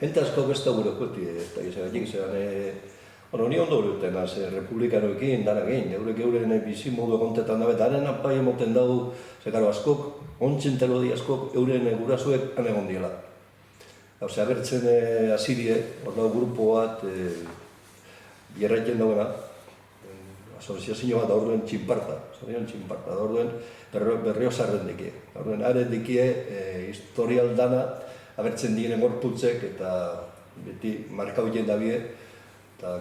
Jente asko besta gure kueti, eta gizagatik zean, ni ondo horreuten, republikanoekin, danak egin, euren bizimodu egontetan dabe, daren apai emoten dago, zekaro askok, ontsentelo di askok, euren gurasoek han egon diela. Agertzen azirie, hor dago grupo bat, bierraiten dagoena, asoziazio bat da orduen txinparta, da orduen berriozarren dikie. Orduen, haren dikie, historial dana, agertzen diren gorputzek eta beti marka horien dabie, eta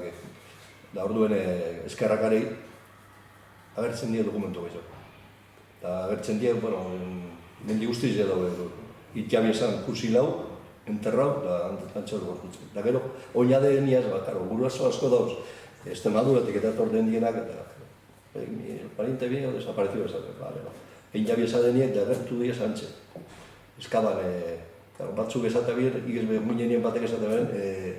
da orduen eskerrakarei agertzen die dokumentu gehiago. Eta agertzen die, mendi guztiz dago, itiabi esan fusilau, enterrau, da antzetantxo gorputzek. Eta gero, oinade niaz, guraso asko dauz, Extremaduratik eta etorren dienak, eta pariente bien o desaparecido esaten, egin jabi esaten nien, eta agertu die santxe. Eskaban, batzuk esaten bien, igez muinenien batek esaten bien,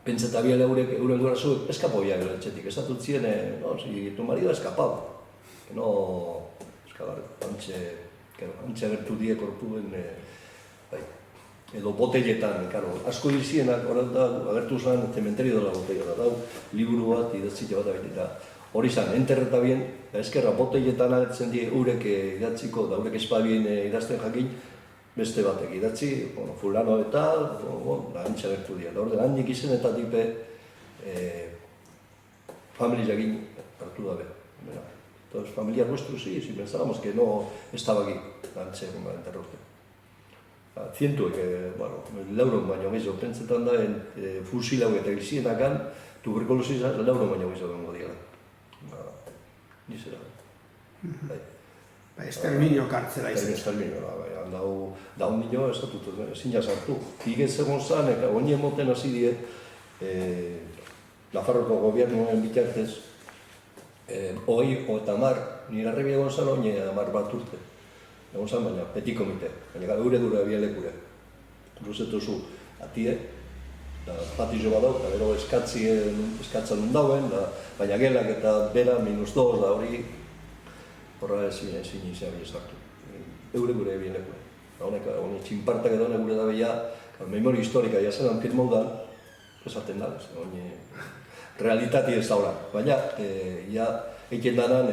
pentseta bien euren gurasoek eskapo biak etxetik, esatut zien, si tu marido ha escapado. No, antxe agertu die korpuen, edo botelletan, asko izienak, agertu zen cementerio de la botella, da, liburu bat, idatzite bat abitita. Hori izan, enterreta bien, eskerra botelletan agertzen die eurek idatziko, da eurek espabien idazten jakin, beste batek idatzi, fulano eta, da, antxe agertu dira. Da, orden, handik izen eta tipe familia egin hartu dabe. Entonces, familiar nuestro, sí, si pensábamos que no estaba aquí, antxe egon gara enterrorte. Zientuek, lauron baino gehiago, pentsetan da, fusilau eta gizienakan, tuberkulosis lauron baino gehiago dengo diela. Nizera. Exterminio kartzela izan. Exterminio, da un niño ez dut, ezin jasartu. Igez egon zan, oinien moten hasi die, Nafarroko gobernuen bitartez, eta nire arrebi egon zan oine 10 bat urte. Egon zan, baina, petit komite, baina eure dure bialekure. Ruzetu zu atie, patizio bat dauk, eta gero eskatzen undauen, baina gelak eta bera -2 da hori, horra ezin izan sartu. Eure gure bialekure. Hone txinpartak edo gure da beha, memoria historika jazen anpir maudan, esaten da, realitati ez daura. Baina, egiten danan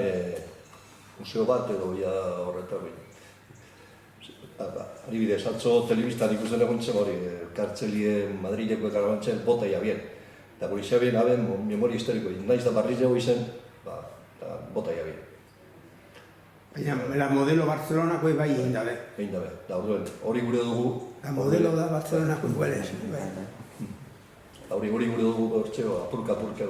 museo bat edo horretar behin. Adibidez, atzo telebistan ikusten egontzen hori, kartzelien Madrileko Karabantzen bota jabien. Eta guri xabien haben memoria historiko, naiz da barriz dago izen, bota jabien. Baina, modelo Barcelonako bai egin dabe. Egin dabe, da orduen, hori gure dugu... Modelo da Barcelonako igual ez. Hori gure dugu gortxeo, apurka-apurka